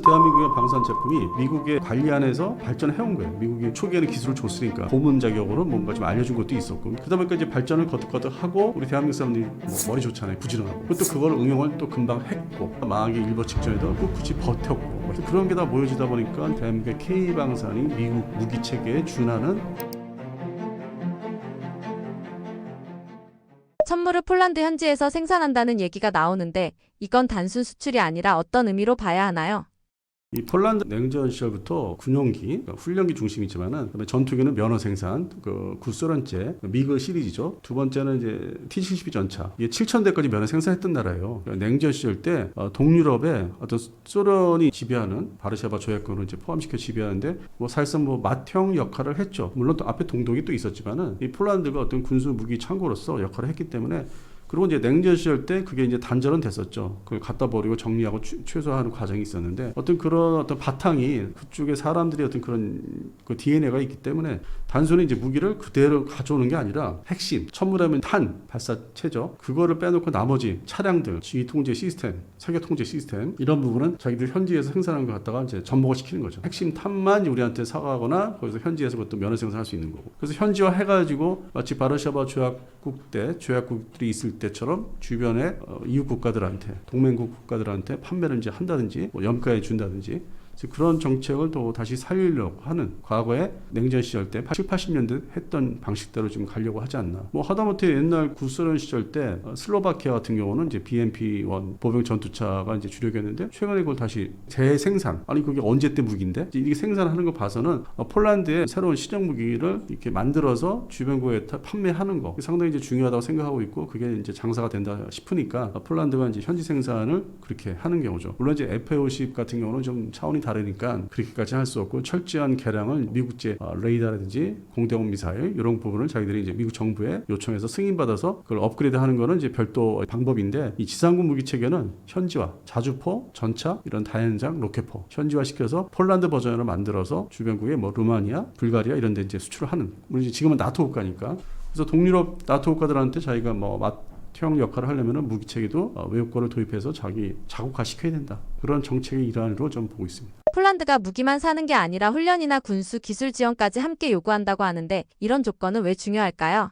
대한민국의 방산 제품이 미국의 관리안에서 발전해온 거예요. 미국이 초기에는 기술을 줬으니까 고문 자격으로 뭔가 좀 알려준 것도 있었고, 그러다 보니까 이제 발전을 거듭거듭 하고 우리 대한민국 사람들이 뭐 머리 좋잖아요. 부지런하고. 또 그걸 응용을 또 금방 했고, 망하기 일보 직전에도 꿋꿋이 버텼고, 그런 게 다 모여지다 보니까 대한민국의 K방산이 미국 무기 체계에 준하는. 천물을 폴란드 현지에서 생산한다는 얘기가 나오는데 이건 단순 수출이 아니라 어떤 의미로 봐야 하나요? 이 폴란드 냉전 시절부터 군용기, 그러니까 훈련기 중심이지만은 그다음에 전투기는 면허 생산, 그 구소련제 미그 시리즈죠. 두 번째는 이제 T-72 전차. 이게 7,000대까지 면허 생산했던 나라예요. 그러니까 냉전 시절 때 동유럽에 어떤 소련이 지배하는 바르샤바 조약권을 이제 포함시켜 지배하는데 사실상 맏형 역할을 했죠. 물론 또 앞에 동독이 또 있었지만은 이 폴란드가 어떤 군수 무기 창고로서 역할을 했기 때문에. 그리고 이제 냉전 시절 때 그게 이제 단절은 됐었죠. 그걸 갖다 버리고 정리하고 최소화하는 과정이 있었는데 그런 바탕이 그쪽에 사람들이 어떤 그런 그 DNA가 있기 때문에 단순히 이제 무기를 그대로 가져오는 게 아니라 핵심, 천문하면 탄 발사체죠. 그거를 빼놓고 나머지 차량들, 지휘 통제 시스템, 사격 통제 시스템 이런 부분은 자기들 현지에서 생산한 거 갖다가 이제 접목을 시키는 거죠. 핵심 탄만 우리한테 사가거나 거기서 현지에서 그것도 면허 생산할 수 있는 거고. 그래서 현지화 해가지고 마치 바르샤바 조약국 때 조약국들이 있을 때처럼 주변의 이웃 국가들한테, 동맹국 국가들한테 판매를 이제 한다든지 염가해 준다든지 그런 정책을 또 다시 살리려고 하는, 과거에 냉전 시절 때 70, 80년대 했던 방식대로 좀 가려고 하지 않나. 하다못해 옛날 구소련 시절 때 슬로바키아 같은 경우는 이제 BMP-1 보병 전투차가 이제 주력이었는데 최근에 그걸 다시 재생산. 아니 그게 언제 때 무기인데? 이게 생산하는 거 봐서는 폴란드의 새로운 시정 무기를 이렇게 만들어서 주변국에 판매하는 거 상당히 이제 중요하다고 생각하고 있고, 그게 이제 장사가 된다 싶으니까 폴란드가 이제 현지 생산을 그렇게 하는 경우죠. 물론 이제 F-50 같은 경우는 좀 차원이 다르니까 그렇게까지 할 수 없고, 철저한 개량을 미국제 레이더라든지 공대공 미사일 이런 부분을 자기들이 이제 미국 정부에 요청해서 승인받아서 그걸 업그레이드하는 거는 이제 별도 방법인데, 이 지상군 무기 체계는 현지화, 자주포, 전차 이런 다연장 로켓포 현지화 시켜서 폴란드 버전을 만들어서 주변국에 루마니아, 불가리아 이런 데 이제 수출을 하는. 물론 지금은 나토 국가니까. 그래서 동유럽 나토 국가들한테 자기가 형 역할을 하려면 무기체계도 외국어를 도입해서 자기 자국화 시켜야 된다. 그런 정책의 일환으로 좀 보고 있습니다. 폴란드가 무기만 사는 게 아니라 훈련이나 군수 기술 지원까지 함께 요구한다고 하는데 이런 조건은 왜 중요할까요?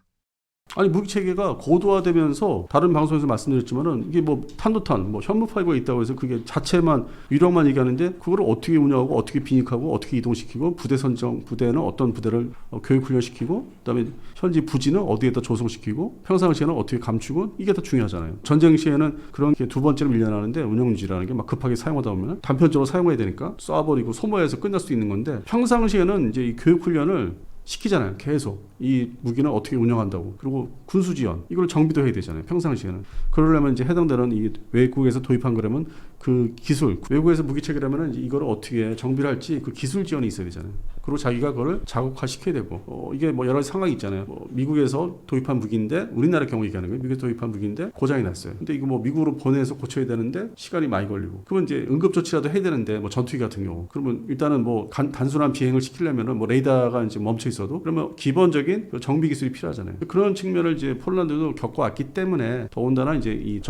아니 무기 체계가 고도화되면서 다른 방송에서 말씀드렸지만은 이게 탄도탄 현무 파이버가 있다고 해서 그게 자체만 유령만 얘기하는데 그걸 어떻게 운영하고 어떻게 비닉하고 어떻게 이동시키고 부대 선정, 부대는 어떤 부대를 교육 훈련시키고, 그다음에 현지 부지는 어디에다 조성시키고 평상시에는 어떻게 감추고, 이게 더 중요하잖아요. 전쟁 시에는 그런 게 두 번째로 밀려나는데 운영 유지라는 게 급하게 사용하다 보면 단편적으로 사용해야 되니까 쏴버리고 소모해서 끝날 수도 있는 건데, 평상시에는 이제 이 교육 훈련을 시키잖아요. 계속 이 무기는 어떻게 운영한다고. 그리고 군수 지원 이걸 정비도 해야 되잖아요. 평상시에는. 그러려면 이제 해당되는 이 외국에서 도입한 거라면 그 기술, 외국에서 무기 체계라면은 이걸 어떻게 정비를 할지 그 기술 지원이 있어야 되잖아요. 그리고 자기가 그걸 자국화 시켜야 되고, 이게 여러 가지 상황이 있잖아요. 미국에서 도입한 무기인데, 우리나라 경우 얘기하는 거예요. 미국에서 도입한 무기인데 고장이 났어요. 근데 이거 미국으로 보내서 고쳐야 되는데 시간이 많이 걸리고, 그러면 이제 응급조치라도 해야 되는데 전투기 같은 경우 그러면 일단은 단순한 비행을 시키려면은 레이더가 이제 멈춰 있어도 그러면 기본적인 정비 기술이 필요하잖아요. 그런 측면을 이제 폴란드도 겪어왔기 때문에 더군다나 이제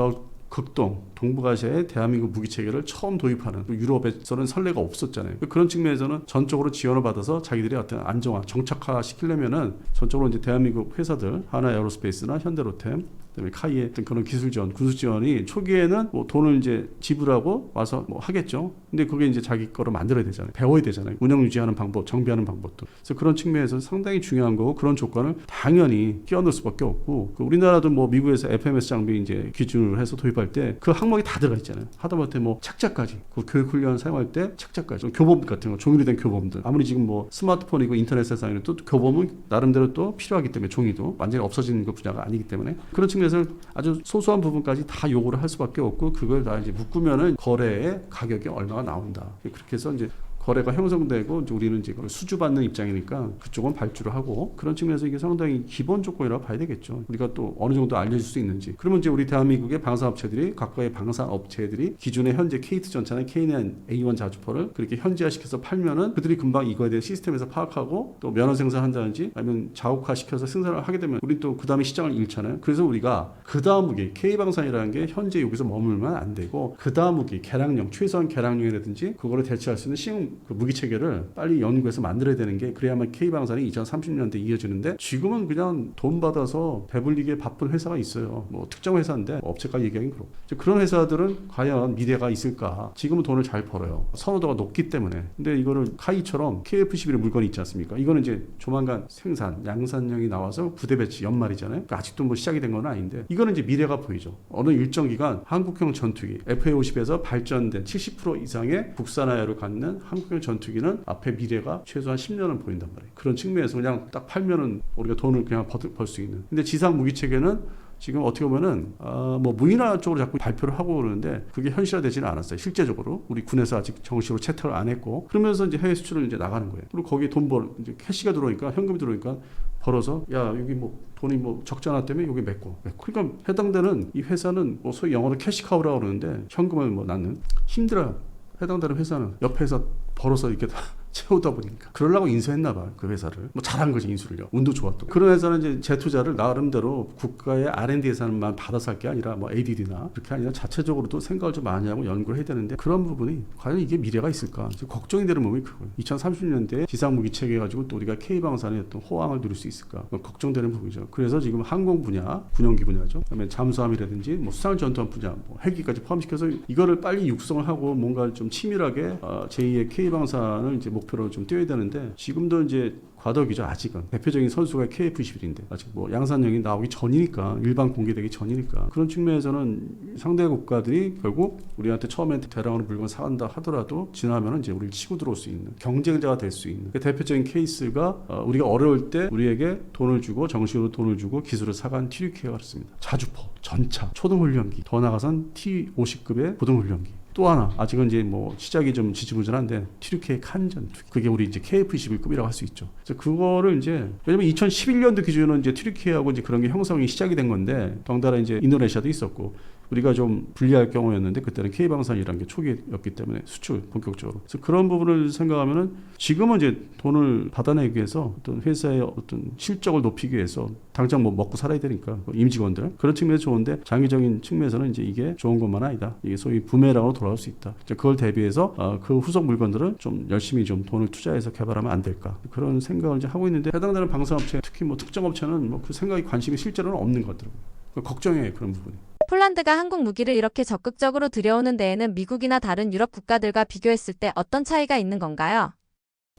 극동, 동북아시아의 대한민국 무기 체계를 처음 도입하는, 유럽에서는 선례가 없었잖아요. 그런 측면에서는 전적으로 지원을 받아서 자기들이 어떤 안정화, 정착화 시키려면은 전적으로 이제 대한민국 회사들, 하나 에어로스페이스나 현대로템, 그다음에 카이의 그런 기술 지원, 군수 지원이 초기에는 돈을 이제 지불하고 와서 하겠죠. 근데 그게 이제 자기 거로 만들어야 되잖아요. 배워야 되잖아요. 운영 유지하는 방법, 정비하는 방법도. 그래서 그런 측면에서 상당히 중요한 거고, 그런 조건을 당연히 끼워넣을 수밖에 없고, 우리나라도 미국에서 FMS 장비 이제 기준으로 해서 도입할 때 그 항목이 다 들어가 있잖아요. 하다못해 책자까지, 그 교육 훈련 사용할 때 책자까지, 교범 같은 거, 종이로 된 교범들. 아무리 지금 스마트폰이고 인터넷 세상에는 또 교범은 나름대로 또 필요하기 때문에, 종이도 완전히 없어지는 그 분야가 아니기 때문에 그런 측면에서 아주 소소한 부분까지 다 요구를 할 수밖에 없고, 그걸 다 이제 묶으면은 거래의 가격이 얼마가 나온다. 그렇게 해서 이제 거래가 형성되고 이제 우리는 이제 그걸 수주받는 입장이니까 그쪽은 발주를 하고 그런 측면에서 이게 상당히 기본 조건이라고 봐야 되겠죠. 우리가 또 어느 정도 알려줄 수 있는지. 그러면 이제 우리 대한민국의 방산업체들이 각각의 방산업체들이 기존의 현재 K2 전차나 K9 A1 자주포를 그렇게 현지화시켜서 팔면은 그들이 금방 이거에 대해 시스템에서 파악하고 또 면허 생산한다든지 아니면 자국화시켜서 생산을 하게 되면 우리 또 그 다음에 시장을 잃잖아요. 그래서 우리가 그 다음 무기 K방산이라는 게 현재 여기서 머물면 안 되고 그 다음 무기 개량용 최소한 개량용이라든지 그거를 대체할 수 있는 시험 그 무기 체계를 빨리 연구해서 만들어야 되는 게 그래야만 K방산이 2030년대 이어지는데 지금은 그냥 돈 받아서 배불리게 바쁜 회사가 있어요. 뭐 특정 회사인데 업체까지 얘기하긴 그렇고 그런 회사들은 과연 미래가 있을까? 지금은 돈을 잘 벌어요. 선호도가 높기 때문에. 근데 이거를 카이처럼 KF11의 물건이 있지 않습니까? 이거는 이제 조만간 생산, 양산량이 나와서 부대 배치 연말이잖아요. 그러니까 아직도 뭐 시작이 된 건 아닌데 이거는 이제 미래가 보이죠. 어느 일정 기간 한국형 전투기 FA50에서 발전된 70% 이상의 국산화를 갖는 한국형 전투기는 앞에 미래가 최소한 10년은 보인단 말이에요. 그런 측면에서 그냥 딱 팔면은 우리가 돈을 그냥 벌 수 있는. 근데 지상 무기 체계는 지금 어떻게 보면은 뭐 무인화 쪽으로 자꾸 발표를 하고 그러는데 그게 현실화되지는 않았어요. 실제적으로 우리 군에서 아직 정식으로 채택을 안 했고 그러면서 이제 해외 수출을 이제 나가는 거예요. 그리고 거기에 돈 이제 캐시가 들어오니까 현금이 들어오니까 벌어서 야 여기 뭐 돈이 뭐 적자나 때문에 여기 메꿔. 그러니까 해당되는 이 회사는 뭐 소위 영어로 캐시카우라고 그러는데 현금을 뭐 낳는 힘들어요. 해당되는 회사는 옆에서 벌어서 이렇게 다 채우다 보니까 그러려고 인수했나 봐. 그 회사를 뭐 잘한 거지 인수를요. 운도 좋았던. 그런 회사는 이제 재투자를 나름대로 국가의 R&D 예산만 받아서 할 게 아니라 뭐 ADD나 그렇게 아니라 자체적으로도 생각을 좀 많이 하고 연구를 해야 되는데 그런 부분이 과연 이게 미래가 있을까? 걱정이 되는 부분이 그거예요. 2030년대에 지상무기 체계 가지고 또 우리가 K방산의 어떤 호황을 누릴 수 있을까? 걱정되는 부분이죠. 그래서 지금 항공 분야, 군용기 분야죠. 그다음에 잠수함이라든지 뭐 수상 전투함 분야, 뭐 헬기까지 포함시켜서 이거를 빨리 육성을 하고 뭔가 좀 치밀하게 제2의 K방산을 이제 목표로 좀 띄워야 되는데 지금도 이제 과도기죠. 아직은 대표적인 선수가 KF11인데 아직 뭐 양산형이 나오기 전이니까 일반 공개되기 전이니까 그런 측면에서는 상대 국가들이 결국 우리한테 처음에 대량으로 물건 사간다 하더라도 지나면은 이제 우리를 치고 들어올 수 있는 경쟁자가 될 수 있는 그 대표적인 케이스가 우리가 어려울 때 우리에게 돈을 주고 정식으로 돈을 주고 기술을 사간 TUK가 그렇습니다. 자주포, 전차, 초등훈련기 더 나가선 T50급의 고등훈련기. 또 하나 아직은 이제 뭐 시작이 좀 지지부진한데 TUK 칸전 그게 우리 이제 KF11급이라고 할 수 있죠. 그래서 그거를 이제 왜냐면 2011년도 기준은 이제 TUK하고 이제 그런 게 형성이 시작이 된 건데 덩달아 이제 인도네시아도 있었고 우리가 좀 불리할 경우였는데 그때는 K방산이라는 게 초기였기 때문에 수출 본격적으로. 그래서 그런 부분을 생각하면은 지금은 이제 돈을 받아내기 위해서 어떤 회사의 어떤 실적을 높이기 위해서 당장 뭐 먹고 살아야 되니까 임직원들 그런 측면에서 좋은데 장기적인 측면에서는 이제 이게 좋은 것만 아니다. 이게 소위 부메랑으로 돌아올 수 있다. 이제 그걸 대비해서 그 후속 물건들을 좀 열심히 좀 돈을 투자해서 개발하면 안 될까 그런 생각을 이제 하고 있는데 해당되는 방산업체 특히 뭐 특정 업체는 뭐 그 생각이 관심이 실제로는 없는 것 같더라고요. 걱정해요 그런 부분이. 폴란드가 한국 무기를 이렇게 적극적으로 들여오는 데에는 미국이나 다른 유럽 국가들과 비교했을 때 어떤 차이가 있는 건가요?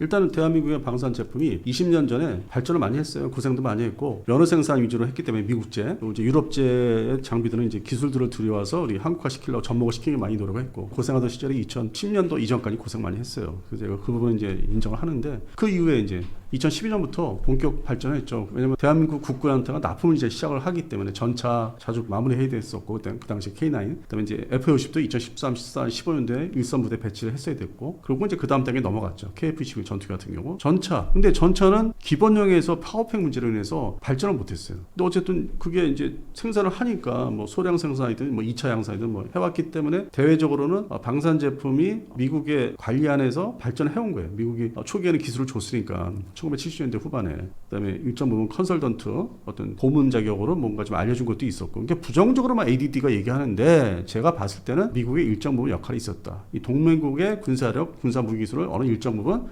일단은 대한민국의 방산 제품이 20년 전에 발전을 많이 했어요. 고생도 많이 했고 면허 생산 위주로 했기 때문에 미국제, 또 이제 유럽제의 장비들은 이제 기술들을 들여와서 우리 한국화 시키려고 접목을 시키기 많이 노력했고 고생하던 시절에 2010년도 이전까지 고생 많이 했어요. 그래서 제가 그 부분 이제 인정을 하는데 그 이후에 이제 2012년부터 본격 발전했죠. 왜냐면 대한민국 국군한테가 납품을 이제 시작을 하기 때문에 전차 자주 마무리해야 됐었고 그 당시 K9, 그다음에 이제 F-50도 2013, 14, 15년도에 일선 부대 배치를 했어야 됐고 그리고 이제 그 다음 단계 넘어갔죠. KF-21 전투기 같은 경우 전차. 근데 전차는 기본형에서 파워팩 문제로 인해서 발전을 못했어요. 근데 어쨌든 그게 이제 생산을 하니까 뭐 소량 생산이든 뭐 2차 양산이든 뭐 해왔기 때문에 대외적으로는 방산 제품이 미국의 관리 안에서 발전해온 거예요. 미국이 초기에는 기술을 줬으니까 1970년대 후반에 그다음에 일정 부분 컨설턴트 어떤 고문 자격으로 뭔가 좀 알려준 것도 있었고 그러니까 부정적으로만 ADD가 얘기하는데 제가 봤을 때는 미국의 일정 부분 역할이 있었다. 이 동맹국의 군사력, 군사 무기 기술을 어느 일정 부분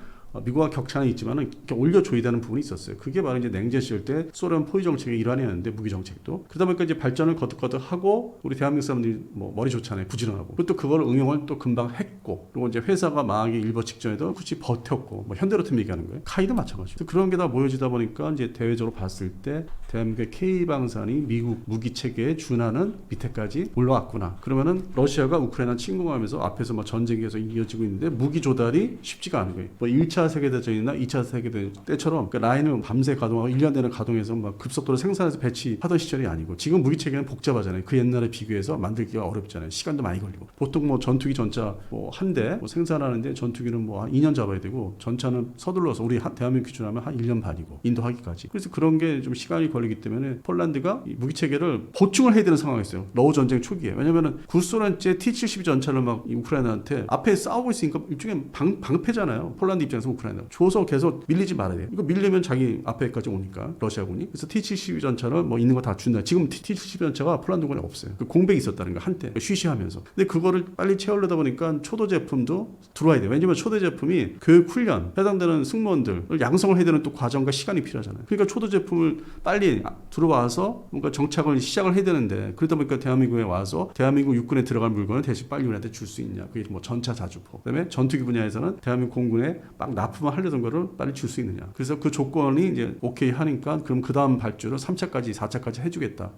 미국과 격차는 있지만은 올려줘야 되는 부분이 있었어요. 그게 바로 이제 냉전 시절 때 소련 포위 정책의 일환이었는데 무기 정책도 그러다 보니까 이제 발전을 거듭거듭 하고 우리 대한민국 사람들이 뭐 머리 좋잖아요, 부지런하고 그리고 또 그걸 응용을 또 금방 했고 그리고 이제 회사가 망하기 일보 직전에도 굳이 버텼고 뭐 현대로템 얘기하는 거예요. 카이도 마찬가지고 그런 게 다 모여지다 보니까 이제 대외적으로 봤을 때 대한민국의 K 방산이 미국 무기 체계에 준하는 밑에까지 올라왔구나. 그러면은 러시아가 우크라이나 침공하면서 앞에서 막 전쟁에서 이어지고 있는데 무기 조달이 쉽지가 않은 거예요. 뭐 1차 1차 세계대전이나 2차 세계대전 때처럼 그 라인을 밤새 가동하고 1년 내내 가동해서 막 급속도로 생산해서 배치하던 시절이 아니고 지금 무기 체계는 복잡하잖아요. 그 옛날에 비교해서 만들기가 어렵잖아요. 시간도 많이 걸리고 보통 뭐 전투기 전차 뭐 한 대 뭐 생산하는데 전투기는 뭐 한 2년 잡아야 되고 전차는 서둘러서 우리 대한민국 기준하면 한 1년 반이고 인도하기까지. 그래서 그런 게 좀 시간이 걸리기 때문에 폴란드가 이 무기 체계를 보충을 해야 되는 상황이었어요. 러우 전쟁 초기에. 왜냐면은 구소련제 T-72 전차를 막 우크라이나한테 앞에 싸우고 있으니까 일종의 방패잖아요. 폴란드 입장에서 우크라이나 줘서 계속 밀리지 말아야 돼요. 이거 밀리면 자기 앞에까지 오니까 러시아군이. 그래서 T-72 전차를 뭐 있는 거 다 준다. 지금 T-72 전차가 폴란드군에 없어요. 그 공백이 있었다는 거 한때 쉬쉬하면서. 근데 그거를 빨리 채우려다 보니까 초도 제품도 들어와야 돼요. 왜냐면 초도 제품이 교육 훈련 해당되는 승무원들을 양성을 해야 되는 또 과정과 시간이 필요하잖아요. 그러니까 초도 제품을 빨리 들어와서 뭔가 정착을 시작을 해야 되는데 그러다 보니까 대한민국에 와서 대한민국 육군에 들어갈 물건을 대신 빨리 우리한테 줄 수 있냐. 그게 뭐 전차 자주포. 그다음에 전투기 분야에서는 대한민국 공군에 막 납품을 하려던 거를 빨리 줄 수 있느냐. 그래서 그 조건이 이제 오케이 하니까 그럼 그 다음 발주를 3차까지 4차까지 해주겠다.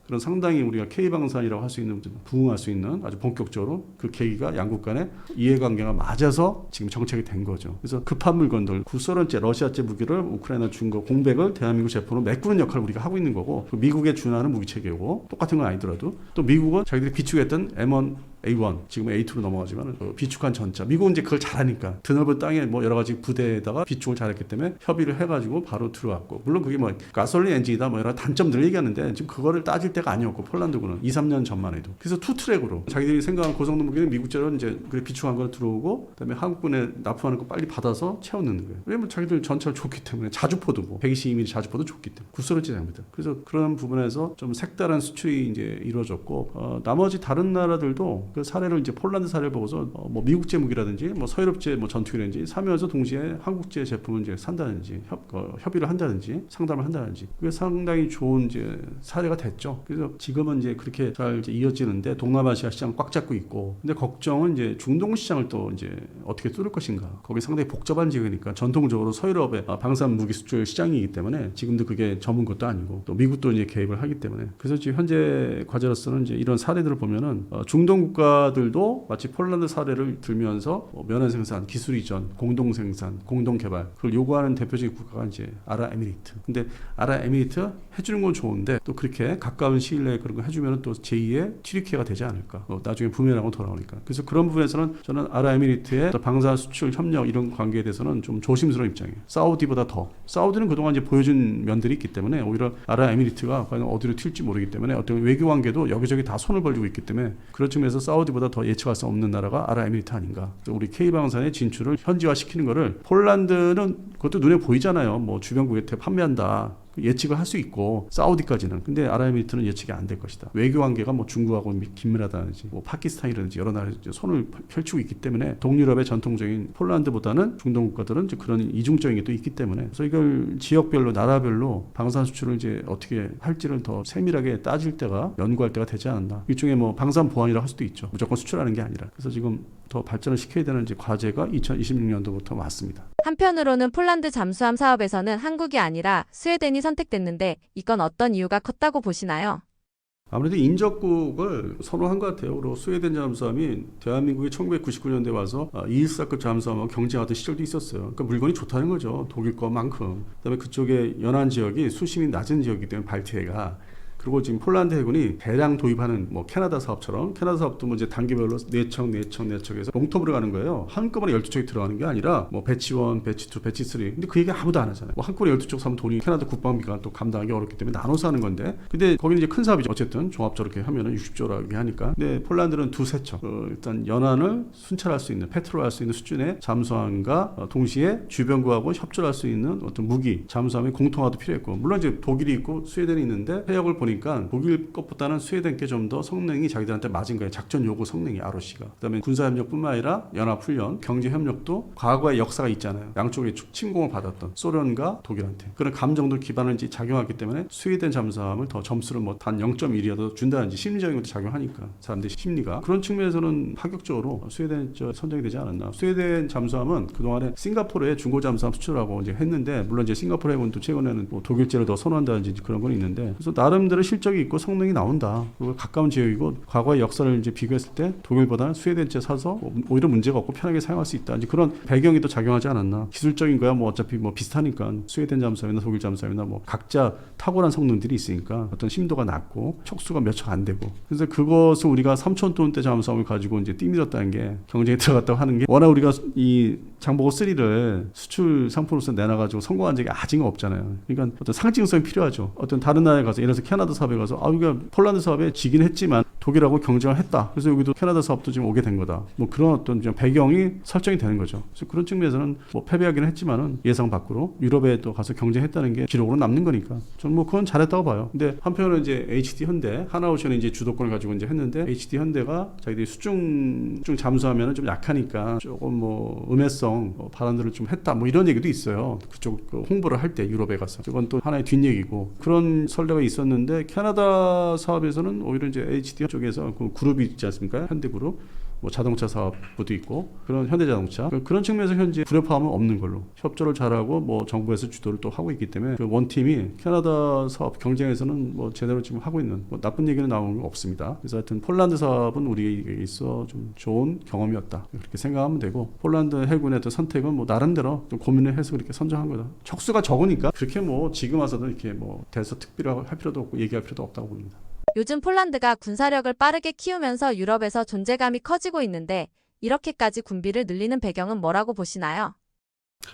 그런 상당히 우리가 K방산이라고 할 수 있는 부응할 수 있는 아주 본격적으로 그 계기가 양국 간의 이해관계가 맞아서 지금 정책이 된 거죠. 그래서 급한 물건들 구소련제 러시아제 무기를 우크라이나 준 거 공백을 대한민국 제품으로 메꾸는 역할을 우리가 하고 있는 거고 미국에 준하는 무기체계고 똑같은 건 아니더라도 또 미국은 자기들이 비축했던 M1 A1 지금 A2로 넘어가지만 비축한 전차 미국은 이제 그걸 잘하니까 드넓은 땅에 뭐 여러 가지 부대에다가 비축을 잘했기 때문에 협의를 해가지고 바로 들어왔고 물론 그게 뭐 가솔린 엔진이다 뭐 여러 단점들을 얘기하는데 지금 그거를 따질 때가 아니었고 폴란드군은 2, 3년 전만 해도 그래서 투트랙으로 자기들이 생각한 고성능 무기는 미국제로 이제 그래 비축한 거 들어오고 그다음에 한국군에 납품하는 거 빨리 받아서 채워넣는 거예요. 왜냐면 자기들 전차를 줬기 때문에 자주포도 뭐 122mm 자주포도 줬기 때문에 구소련제입니다. 그래서 그런 부분에서 좀 색다른 수출이 이제 이루어졌고 나머지 다른 나라들도 그 사례를 이제 폴란드 사례를 보고서 뭐 미국제 무기라든지 뭐 서유럽제 뭐 전투기라든지 사면서 동시에 한국제 제품을 이제 산다든지 협의를 한다든지 상담을 한다든지 그게 상당히 좋은 이제 사례가 됐죠. 그래서 지금은 이제 그렇게 잘 이제 이어지는데 동남아시아 시장 꽉 잡고 있고 근데 걱정은 이제 중동 시장을 또 이제 어떻게 뚫을 것인가. 거기 상당히 복잡한 지역이니까 전통적으로 서유럽의 방산 무기 수출 시장이기 때문에 지금도 그게 전문 것도 아니고 또 미국도 이제 개입을 하기 때문에 그래서 지금 현재 과제로서는 이제 이런 사례들을 보면은 중동 국가들도 마치 폴란드 사례를 들면서 면허 생산, 기술 이전, 공동 생산, 공동 개발 그걸 요구하는 대표적인 국가가 이제 아랍에미리트. 근데 아랍에미리트 해주는 건 좋은데 또 그렇게 가까운 시일 내에 그런 거 해주면 또 제2의 튀르키예가 되지 않을까. 나중에 부메랑으로 돌아오니까. 그래서 그런 부분에서는 저는 아랍에미리트의 방산 수출 협력 이런 관계에 대해서는 좀 조심스러운 입장이에요. 사우디보다 더. 사우디는 그동안 이제 보여준 면들이 있기 때문에 오히려 아랍에미리트가 과연 어디로 튈지 모르기 때문에 어떤 외교 관계도 여기저기 다 손을 벌리고 있기 때문에 그런 측면에서 사우디보다 더 예측할 수 없는 나라가 아랍에미리트 아닌가. 우리 K방산의 진출을 현지화시키는 거를 폴란드는 그것도 눈에 보이잖아요. 뭐 주변국에 판매한다. 예측을 할 수 있고 사우디까지는 근데 아랍에미리트는 예측이 안 될 것이다. 외교 관계가 뭐 중국하고 긴밀하다든지 뭐 파키스탄이라든지 여러 나라 손을 펼치고 있기 때문에 동유럽의 전통적인 폴란드보다는 중동 국가들은 이제 그런 이중적인 게 또 있기 때문에 그래서 이걸 지역별로 나라별로 방산 수출을 이제 어떻게 할지를 더 세밀하게 따질 때가 연구할 때가 되지 않았나. 일종의 뭐 방산 보안이라 할 수도 있죠. 무조건 수출하는 게 아니라. 그래서 지금 더 발전을 시켜야 되는 이제 과제가 2026년도부터 왔습니다. 한편으로는 폴란드 잠수함 사업에서는 한국이 아니라 스웨덴이 선택됐는데 이건 어떤 이유가 컸다고 보시나요? 아무래도 인접국을 선호한 것 같아요. 그리고 스웨덴 잠수함이 대한민국이 1999년대 와서 214급 잠수함하고 경쟁하던 시절도 있었어요. 그러니까 물건이 좋다는 거죠. 독일 것만큼. 그다음에 그쪽에 연안 지역이 수심이 낮은 지역이기 때문에 발트해가 그리고 지금 폴란드 해군이 대량 도입하는 뭐 캐나다 사업처럼 캐나다 사업도 뭐 이제 단계별로 4척에서 롱텀으로 가는 거예요. 한꺼번에 12척이 들어가는 게 아니라 뭐 배치 1, 배치 2, 배치 3. 근데 그 얘기 아무도 안 하잖아요. 뭐 한꺼번에 12척 사면 돈이 캐나다 국방비가 또 감당하기 어렵기 때문에 나눠서 하는 건데 근데 거기는 이제 큰 사업이죠. 어쨌든 종합적으로 이렇게 하면은 60조라고 하니까. 근데 폴란드는 2-3척. 일단 연안을 순찰할 수 있는 페트롤할 수 있는 수준의 잠수함과 동시에 주변국하고 협조할 수 있는 어떤 무기 잠수함의 공통화도 필요했고 물론 이제 독일이 있고 스웨덴이 있는데 해역을 보니까 독일 것보다는 스웨덴 게 좀 더 성능이 자기들한테 맞은 거예요. 작전 요구 성능이 ROC가. 그다음에 군사협력뿐만 아니라 연합훈련, 경제협력도 과거의 역사가 있잖아요. 양쪽에 침공을 받았던 소련과 독일한테. 그런 감정들 기반을 이제 작용하기 때문에 스웨덴 잠수함을 더 점수를 뭐 단 0.1이라도 준다든지 심리적인 것도 작용하니까 사람들의 심리가. 그런 측면에서는 파격적으로 스웨덴 선정이 되지 않았나. 스웨덴 잠수함은 그동안에 싱가포르에 중고 잠수함 수출하고 이제 했는데 물론 이제 싱가포르 해군도 최근에는 뭐 독일제를 더 선호한다든지 그런 건 있는데 그래서 나름대로 그런 실적이 있고 성능이 나온다. 그리고 가까운 지역이고 과거의 역사를 이제 비교했을 때 독일보다는 스웨덴제 사서 오히려 문제가 없고 편하게 사용할 수 있다. 이제 그런 배경이 또 작용하지 않았나. 기술적인 거야 뭐 어차피 뭐 비슷하니까 스웨덴 잠수함이나 독일 잠수함이나 뭐 각자 탁월한 성능들이 있으니까 어떤 심도가 낮고 척수가 몇 척 안 되고. 그래서 그것을 우리가 3,000톤대 잠수함을 가지고 이제 뛰밀었다는 게 경쟁에 들어갔다고 하는 게 워낙 우리가 이 장보고 3를 수출 상품으로서 내놔가지고 성공한 적이 아직 없잖아요. 그러니까 어떤 상징성이 필요하죠. 어떤 다른 나라에 가서 예를 들어서 캐나다 사업에 가서 우리가 폴란드 사업에 지긴 했지만 독일하고 경쟁을 했다. 그래서 여기도 캐나다 사업도 지금 오게 된 거다. 뭐 그런 어떤 좀 배경이 설정이 되는 거죠. 그래서 그런 측면에서는 뭐 패배하기는 했지만은 예상 밖으로 유럽에 또 가서 경쟁했다는 게 기록으로 남는 거니까 저는 뭐 그건 잘했다고 봐요. 근데 한편으로 이제 HD 현대 하나오션이 이제 주도권을 가지고 이제 했는데 HD 현대가 자기들이 수중 잠수하면은 좀 약하니까 조금 뭐 음해성 발언들을 좀 했다. 뭐 이런 얘기도 있어요. 그쪽 그 홍보를 할 때 유럽에 가서 그건 또 하나의 뒷얘기고 그런 설레가 있었는데 캐나다 사업에서는 오히려 이제 HD 쪽에서 그 그룹이 있지 않습니까? 현대그룹. 뭐 자동차 사업부도 있고 그런 현대자동차 그런 측면에서 현재 불협화음은 없는 걸로 협조를 잘하고 뭐 정부에서 주도를 또 하고 있기 때문에 그 원팀이 캐나다 사업 경쟁에서는 뭐 제대로 지금 하고 있는 뭐 나쁜 얘기는 나오는 거 없습니다. 그래서 하여튼 폴란드 사업은 우리에게 있어 좀 좋은 경험이었다 그렇게 생각하면 되고 폴란드 해군의 또 선택은 뭐 나름대로 좀 고민을 해서 그렇게 선정한 거다. 척수가 적으니까 그렇게 뭐 지금 와서도 이렇게 뭐 대서특필을 할 필요도 없고 얘기할 필요도 없다고 봅니다. 요즘 폴란드가 군사력을 빠르게 키우면서 유럽에서 존재감이 커지고 있는데 이렇게까지 군비를 늘리는 배경은 뭐라고 보시나요?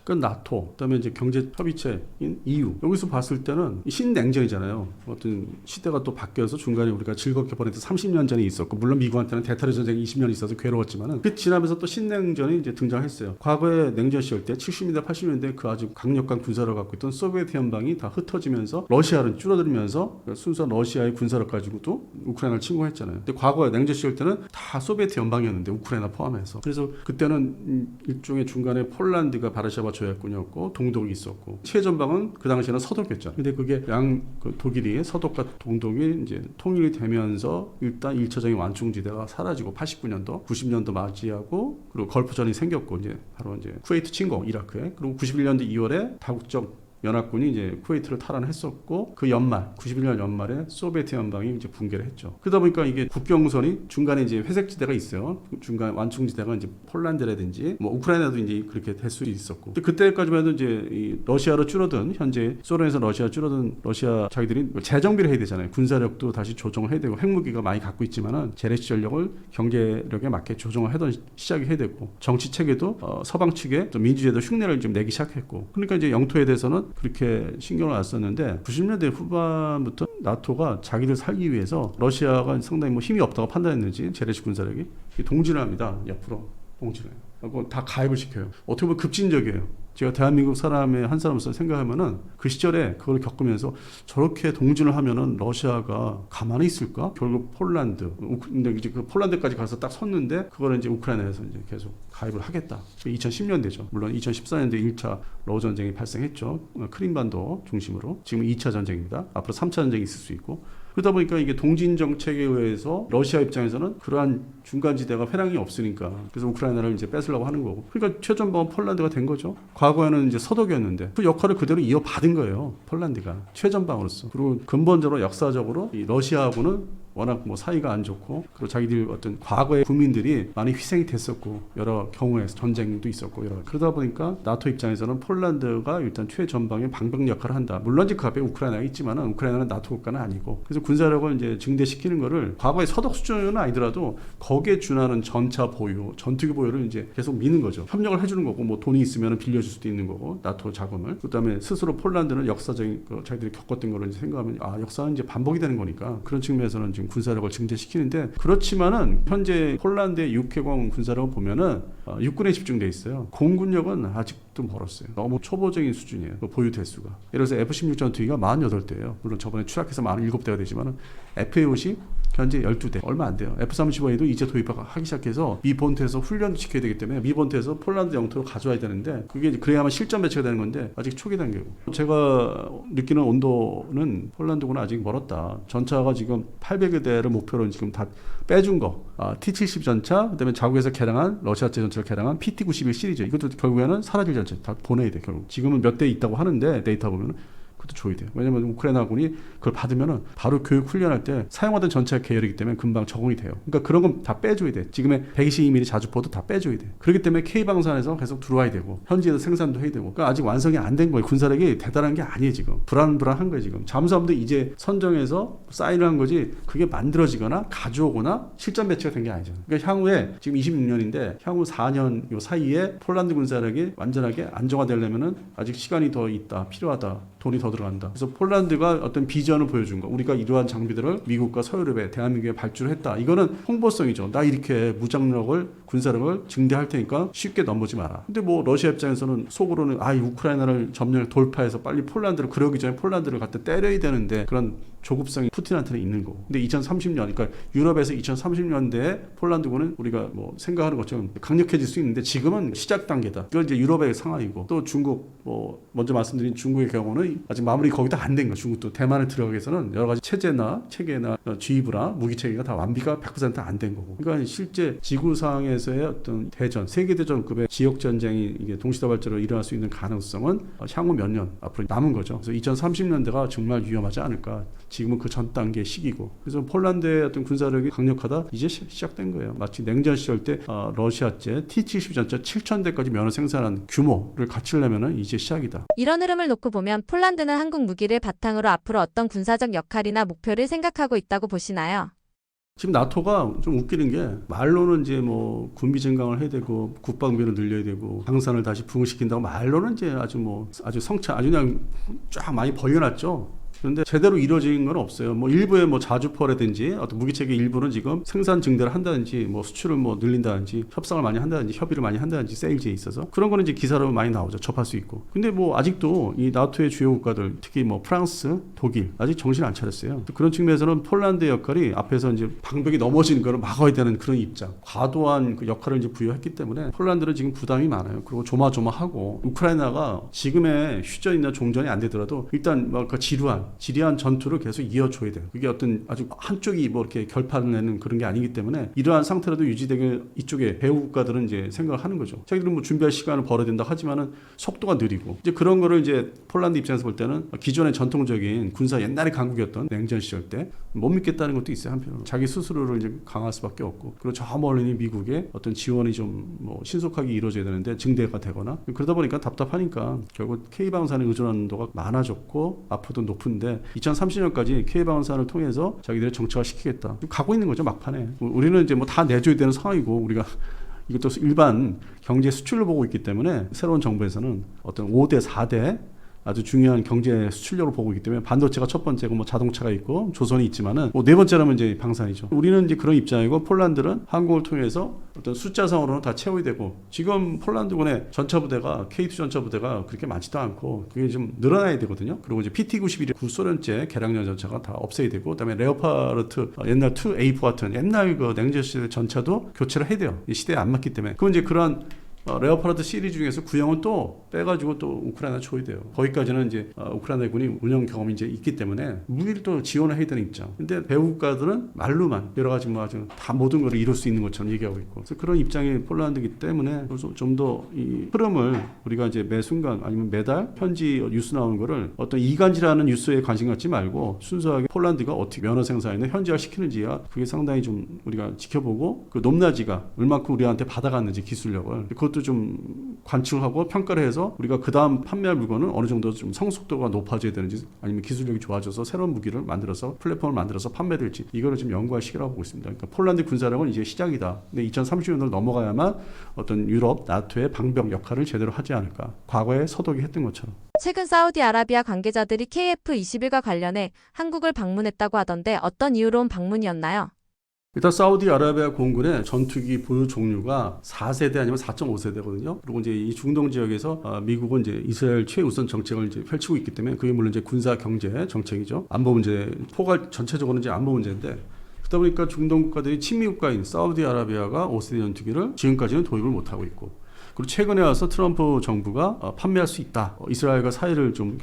그 나토, 그다음에 이제 경제 협의체인 EU 여기서 봤을 때는 신냉전이잖아요. 어떤 시대가 또 바뀌어서 중간에 우리가 즐겁게 보냈던 30년 전이 있었고 물론 미국한테는 대타리 전쟁이 20년 있어서 괴로웠지만은 그 지나면서 또 신냉전이 이제 등장했어요. 과거에 냉전 시절 때 70년대, 80년대 그 아주 강력한 군사를 갖고 있던 소비에트 연방이 다 흩어지면서 러시아는 줄어들면서 순수한 러시아의 군사력 가지고도 우크라이나를 침공했잖아요. 근데 과거에 냉전 시절 때는 다 소비에트 연방이었는데 우크라이나 포함해서 그래서 그때는 일종의 중간에 폴란드가 바르샤바 조약군이었고 동독이 있었고 최전방은 그 당시에는 서독이었죠. 근데 그게 그 독일이 서독과 동독이 이제 통일이 되면서 일단 1차적인 완충지대가 사라지고 89년도, 90년도 맞이하고 그리고 걸프전이 생겼고 이제 바로 이제 쿠웨이트 침공 이라크에 그리고 91년도 2월에 다국적 연합군이 이제 쿠웨이트를 탈환했었고 그 연말 91년 연말에 소비에트 연방이 이제 붕괴를 했죠. 그러다 보니까 이게 국경선이 중간에 이제 회색지대가 있어요. 중간 완충지대가 이제 폴란드라든지 뭐 우크라이나도 이제 그렇게 될 수 있었고 그때까지만 해도 이제 이 러시아로 줄어든 현재 소련에서 러시아 줄어든 러시아 자기들이 재정비를 해야 되잖아요. 군사력도 다시 조정을 해야 되고 핵무기가 많이 갖고 있지만은 재래시 전력을 경제력에 맞게 조정을 하던 시작이 해야 되고 정치 체계도 서방 측에 좀 민주제도 흉내를 좀 내기 시작했고 그러니까 이제 영토에 대해서는 그렇게 신경을 안 썼는데 90년대 후반부터 나토가 자기들 살기 위해서 러시아가 상당히 뭐 힘이 없다고 판단했는지 재래식 군사력이 동진을 합니다. 옆으로 동진을 하고 다 가입을 시켜요. 어떻게 보면 급진적이에요. 제가 대한민국 사람의 한 사람으로서 생각하면은 그 시절에 그걸 겪으면서 저렇게 동진을 하면은 러시아가 가만히 있을까? 결국 폴란드, 근데 이제 그 폴란드까지 가서 딱 섰는데 그거를 이제 우크라이나에서 이제 계속 가입을 하겠다. 2010년대죠. 물론 2014년대 1차 러우 전쟁이 발생했죠. 크림반도 중심으로. 지금 2차 전쟁입니다. 앞으로 3차 전쟁이 있을 수 있고. 그러다 보니까 이게 동진 정책에 의해서 러시아 입장에서는 그러한 중간지대가 회랑이 없으니까 그래서 우크라이나를 이제 뺏으려고 하는 거고. 그러니까 최전방은 폴란드가 된 거죠. 과거에는 이제 서독이었는데 그 역할을 그대로 이어받은 거예요. 폴란드가 최전방으로서. 그리고 근본적으로 역사적으로 이 러시아하고는 워낙 뭐 사이가 안 좋고 그리고 자기들 어떤 과거의 국민들이 많이 희생이 됐었고 여러 경우에 전쟁도 있었고 그러다 보니까 나토 입장에서는 폴란드가 일단 최전방의 방벽 역할을 한다. 물론 이제 그 앞에 우크라이나가 있지만은 우크라이나는 나토 국가는 아니고 그래서 군사력을 이제 증대시키는 거를 과거의 서독 수준은 아니더라도 거기에 준하는 전차 보유, 전투기 보유를 이제 계속 미는 거죠. 협력을 해주는 거고 뭐 돈이 있으면 빌려줄 수도 있는 거고 나토 자금을 그다음에 스스로 폴란드는 역사적인 자기들이 겪었던 거를 이제 생각하면 역사는 이제 반복이 되는 거니까 그런 측면에서는 지금 군사력을 증대시키는데 그렇지만은 현재 폴란드의 육해공 군사력을 보면은 육군에 집중돼 있어요. 공군력은 아직도 멀었어요. 너무 초보적인 수준이에요. 보유 대수가. 예를 들어서 F-16 전투기가 48대예요. 물론 저번에 추락해서 47대가 되지만은 F-50 현재 12대 얼마 안 돼요. F-35A도 이제 도입하기 시작해서 미 본토에서 훈련도 시켜야 되기 때문에 미 본토에서 폴란드 영토로 가져와야 되는데 그게 그래야만 실전 배치가 되는 건데 아직 초기 단계고 제가 느끼는 온도는 폴란드군은 아직 멀었다. 전차가 지금 800여대를 목표로 지금 다 빼준 거 T-70 전차 그다음에 자국에서 개량한 러시아제 전차를 개량한 PT-91 시리즈 이것도 결국에는 사라질 전차 다 보내야 돼. 결국 지금은 몇 대 있다고 하는데 데이터 보면 그것도 줘야 돼요. 왜냐면 우크라이나군이 그걸 받으면은 바로 교육 훈련할 때 사용하던 전차 계열이기 때문에 금방 적응이 돼요. 그러니까 그런 건 다 빼줘야 돼. 지금의 122mm 자주포도 다 빼줘야 돼. 그렇기 때문에 K방산에서 계속 들어와야 되고 현지에서 생산도 해야 되고. 그러니까 아직 완성이 안 된 거예요. 군사력이 대단한 게 아니에요. 지금 불안한 거예요. 지금 잠수함도 이제 선정해서 사인을 한 거지 그게 만들어지거나 가져오거나 실전 배치가 된 게 아니죠. 그러니까 향후에 지금 26년인데 향후 4년 요 사이에 폴란드 군사력이 완전하게 안정화되려면은 아직 시간이 더 있다, 필요하다, 돈이 더 들어간다. 그래서 폴란드가 어떤 비전을 보여준 거, 우리가 이러한 장비들을 미국과 서유럽에 대한민국에 발주를 했다. 이거는 홍보성이죠. 나 이렇게 무장력을 군사력을 증대할 테니까 쉽게 넘보지 마라. 근데 뭐 러시아 입장에서는 속으로는 이 우크라이나를 점령 돌파해서 빨리 폴란드를 그러기 전에 폴란드를 갖다 때려야 되는데 그런 조급성이 푸틴한테는 있는 거고. 근데 2030년, 그러니까 유럽에서 2030년대에 폴란드군은 우리가 뭐 생각하는 것처럼 강력해질 수 있는데 지금은 시작 단계다. 이건 이제 유럽의 상황이고 또 중국, 뭐 먼저 말씀드린 중국의 경우는 아직 마무리 거기다 안 된 거. 중국도 대만을 들어가기 위해서는 여러 가지 체계나 지휘부나 무기 체계가 다 완비가 100% 안 된 거고. 그러니까 실제 지구상에서의 어떤 대전, 세계 대전급의 지역 전쟁이 이게 동시다발적으로 일어날 수 있는 가능성은 향후 몇 년 앞으로 남은 거죠. 그래서 2030년대가 정말 위험하지 않을까. 지금은 그 전 단계 시기고. 그래서 폴란드의 어떤 군사력이 강력하다 이제 시작된 거예요. 마치 냉전 시절 때 러시아제 T-72 전차 7,000대까지 면허 생산한 규모를 갖추려면은 이제 시작이다. 이런 흐름을 놓고 보면 폴란드는 한국 무기를 바탕으로 앞으로 어떤 군사적 역할이나 목표를 생각하고 있다고 보시나요? 지금 나토가 좀 웃기는 게 말로는 이제 뭐 군비 증강을 해야 되고 국방비를 늘려야 되고 방산을 다시 부흥시킨다고 말로는 이제 아주 성차 아주 그냥 쫙 많이 벌려놨죠. 그런데 제대로 이루어진 건 없어요. 뭐 일부의 뭐 자주포라든지 어떤 무기체계 일부는 지금 생산 증대를 한다든지 뭐 수출을 뭐 늘린다든지 협상을 많이 한다든지 협의를 많이 한다든지 세일즈에 있어서 그런 거는 이제 기사로 많이 나오죠. 접할 수 있고. 근데 뭐 아직도 이 나토의 주요 국가들 특히 뭐 프랑스, 독일 아직 정신 안 차렸어요. 그런 측면에서는 폴란드의 역할이 앞에서 이제 방벽이 넘어지는 거를 막아야 되는 그런 입장. 과도한 그 역할을 이제 부여했기 때문에 폴란드는 지금 부담이 많아요. 그리고 조마조마하고 우크라이나가 지금의 휴전이나 종전이 안 되더라도 일단 뭐 그 지리한 전투를 계속 이어줘야 돼요. 그게 어떤 아주 한쪽이 뭐 이렇게 결판을 내는 그런 게 아니기 때문에 이러한 상태라도 유지되게 이쪽에 배후 국가들은 이제 생각을 하는 거죠. 자기들은 뭐 준비할 시간을 벌어야 된다 하지만은 속도가 느리고 이제 그런 거를 이제 폴란드 입장에서 볼 때는 기존의 전통적인 군사 옛날의 강국이었던 냉전 시절 때 못 믿겠다는 것도 있어요. 한편으로 자기 스스로를 이제 강할 수밖에 없고 그리고 저 멀리 미국의 어떤 지원이 좀 뭐 신속하게 이루어져야 되는데 증대가 되거나 그러다 보니까 답답하니까 결국 K방산에 의존하는 도가 많아졌고 앞으로도 높은데 2030년까지 K방산을 통해서 자기들의 정체화 시키겠다. 가고 있는 거죠 막판에. 우리는 이제 뭐 다 내줘야 되는 상황이고 우리가 이것도 일반 경제 수출로 보고 있기 때문에 새로운 정부에서는 어떤 5대 4대 아주 중요한 경제 수출력으로 보고 있기 때문에 반도체가 첫 번째고 뭐 자동차가 있고 조선이 있지만은 뭐 네 번째라면 이제 방산이죠. 우리는 이제 그런 입장이고 폴란드는 한국을 통해서 어떤 숫자상으로는 다 채워야 되고 지금 폴란드군의 전차 부대가 K2 전차 부대가 그렇게 많지도 않고 그게 좀 늘어나야 되거든요. 그리고 이제 PT-91 구소련제 개량전 전차가 다 없애야 되고 그다음에 레오파르트 옛날 2A4 같은 옛날 그 냉전 시대 전차도 교체를 해야 돼요. 이 시대에 안 맞기 때문에. 그건 이제 그런 레오파르트 시리즈 중에서 구형은 또 빼가지고 또 우크라이나 줘야 돼요. 거기까지는 이제 우크라이나 군이 운영 경험이 이제 있기 때문에 무기를 또 지원을 해야 되는 입장. 근데 배후 국가들은 말로만 여러 가지 뭐 아주 다 모든 걸 이룰 수 있는 것처럼 얘기하고 있고. 그래서 그런 입장이 폴란드이기 때문에 좀 더 이 흐름을 우리가 이제 매 순간 아니면 매달 현지 뉴스 나오는 거를 어떤 이간질하는 뉴스에 관심 갖지 말고 순수하게 폴란드가 어떻게 면허 생산이나 현지화 시키는지야 그게 상당히 좀 우리가 지켜보고 그 높낮이가 얼마큼 우리한테 받아갔는지 기술력을 그것도 좀 관측하고 평가를 해서 우리가 그 다음 판매할 물건은 어느 정도 좀 성숙도가 높아져야 되는지 아니면 기술력이 좋아져서 새로운 무기를 만들어서 플랫폼을 만들어서 판매될지 이거를 지금 연구할 시기라고 보고 있습니다. 그러니까 폴란드 군사력은 이제 시작이다. 근데 2030년을 넘어가야만 어떤 유럽, 나토의 방벽 역할을 제대로 하지 않을까. 과거에 서독이 했던 것처럼. 최근 사우디아라비아 관계자들이 KF-21과 관련해 한국을 방문했다고 하던데 어떤 이유로 온 방문이었나요? 일단 사우디아라비아 공군의 전투기 보유 종류가 4세대 아니면 4.5세대거든요. 그리고 이제 이 중동 지역에서 미국은 이제 이스라엘 최우선 정책을 이제 펼치고 있기 때문에 그게 물론 이제 군사 경제 정책이죠. 안보 문제, 포괄 전체적으로는 이제 안보 문제인데 그러다 보니까 중동 국가들이 친미 국가인 사우디아라비아가 5세대 전투기를 지금까지는 도입을 못 하고 있고 그리고 최근에 와서 트럼프 정부가 판매할 수 있다. 이스라엘과 사이를 좀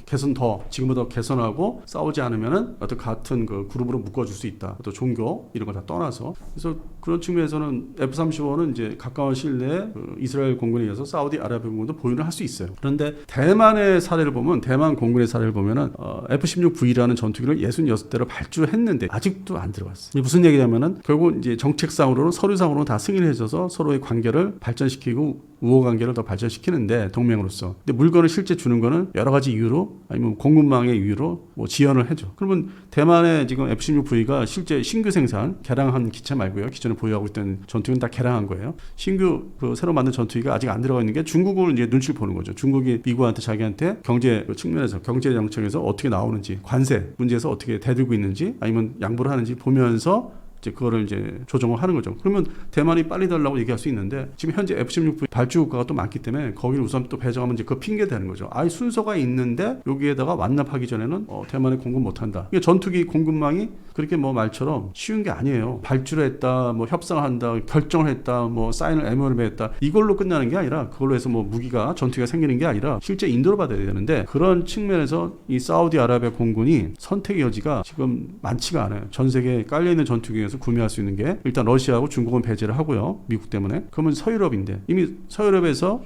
지금보다 개선하고 싸우지 않으면은 어떤 같은 그 그룹으로 묶어줄 수 있다. 또 종교 이런 거 다 떠나서. 그래서 그런 측면에서는 F-35는 이제 가까운 시일 내에 이스라엘 공군에 의해서 사우디아라비아 공군도 보유를 할 수 있어요. 그런데 대만의 사례를 보면 대만 공군의 사례를 보면은 F-16V라는 전투기를 66대로 발주를 했는데 아직도 안 들어갔어요. 이게 무슨 얘기냐면은 결국 이제 정책상으로는 서류상으로는 다 승인을 해줘서 서로의 관계를 발전시키고 우호 관계를 더 발전시키는데 동맹으로서. 근데 물건을 실제 주는 거는 여러 가지 이유로 아니면 공군망의 이유로 뭐 지연을 해줘. 그러면 대만의 지금 F-16V가 실제 신규 생산 개량한 기체 말고요. 기존에 보유하고 있던 전투기는 다 개량한 거예요. 신규 새로 만든 전투기가 아직 안 들어가 있는 게 중국을 이제 눈치를 보는 거죠. 중국이 미국한테 자기한테 경제 측면에서 경제 정책에서 어떻게 나오는지 관세 문제에서 어떻게 대들고 있는지 아니면 양보를 하는지 보면서 이제 그거를 이제 조정을 하는 거죠. 그러면 대만이 빨리 달라고 얘기할 수 있는데 지금 현재 F-16V 발주 국가가 또 많기 때문에 거기를 우선 또 배정하면 이제 그 핑계 되는 거죠. 아예 순서가 있는데 여기에다가 완납하기 전에는 대만에 공급 못 한다. 이게 전투기 공급망이 그렇게 뭐 말처럼 쉬운 게 아니에요. 발주를 했다, 뭐 협상을 한다, 결정을 했다, 뭐 사인을 MOU를 했다. 이걸로 끝나는 게 아니라 그걸로 해서 뭐 무기가 전투기가 생기는 게 아니라 실제 인도를 받아야 되는데 그런 측면에서 이 사우디아라비아 공군이 선택의 여지가 지금 많지가 않아요. 전 세계에 깔려 있는 전투기에서 구매할 수 있는 게 일단 러시아하고 중국은 배제를 하고요. 미국 때문에. 그러면 서유럽인데 이미 서유럽에서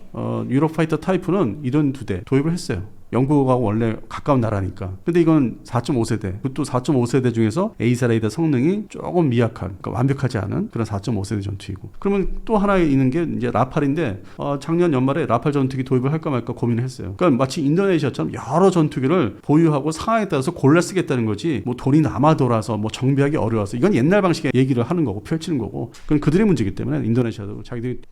유럽 파이터 타이프는 이런 2대 도입을 했어요. 영국하고 원래 가까운 나라니까. 근데 이건 4.5세대. 그것도 4.5세대 중에서 A사레이더 성능이 조금 미약한, 그러니까 완벽하지 않은 그런 4.5세대 전투기고. 그러면 또 하나 있는 게 이제 라팔인데 작년 연말에 라팔 전투기 도입을 할까 말까 고민을 했어요. 그러니까 마치 인도네시아처럼 여러 전투기를 보유하고 상황에 따라서 골라 쓰겠다는 거지. 뭐 돈이 남아 돌아서 뭐 정비하기 어려워서 이건 옛날 방식의 얘기를 하는 거고 펼치는 거고. 그건 그들의 문제이기 때문에 인도네시아도 자기들이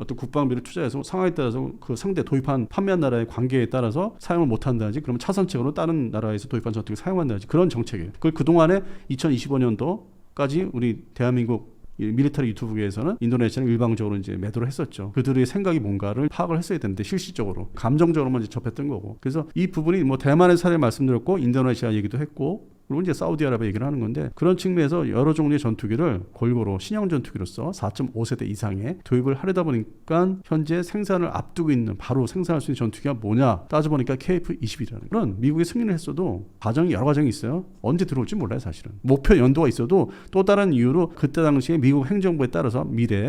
어떤 국방비를 투자해서 상황에 따라서 그 상대 도입한 판매한 나라의 관계에 따라서 사용을 못 한다든지 그러면 차선책으로 다른 나라에서 도입한 전투기를 사용한다든지 그런 정책이에요. 그걸 그동안에 2025년도까지 우리 대한민국 밀리터리 유튜브계에서는 인도네시아는 일방적으로 이제 매도를 했었죠. 그들의 생각이 뭔가를 파악을 했어야 되는데 실질적으로 감정적으로만 이제 접했던 거고. 그래서 이 부분이 뭐 대만의 사례 말씀드렸고 인도네시아 얘기도 했고 그리고 이제 사우디아라비아 얘기를 하는 건데 그런 측면에서 여러 종류의 전투기를 골고루 신형 전투기로서 4.5세대 이상의 도입을 하려다 보니까 현재 생산을 앞두고 있는 바로 생산할 수 있는 전투기가 뭐냐 따져보니까 KF-21이라는 그런 미국이 승인을 했어도 여러 과정이 있어요. 언제 들어올지 몰라요 사실은. 목표 연도가 있어도 또 다른 이유로 그때 당시에 미국 행정부에 따라서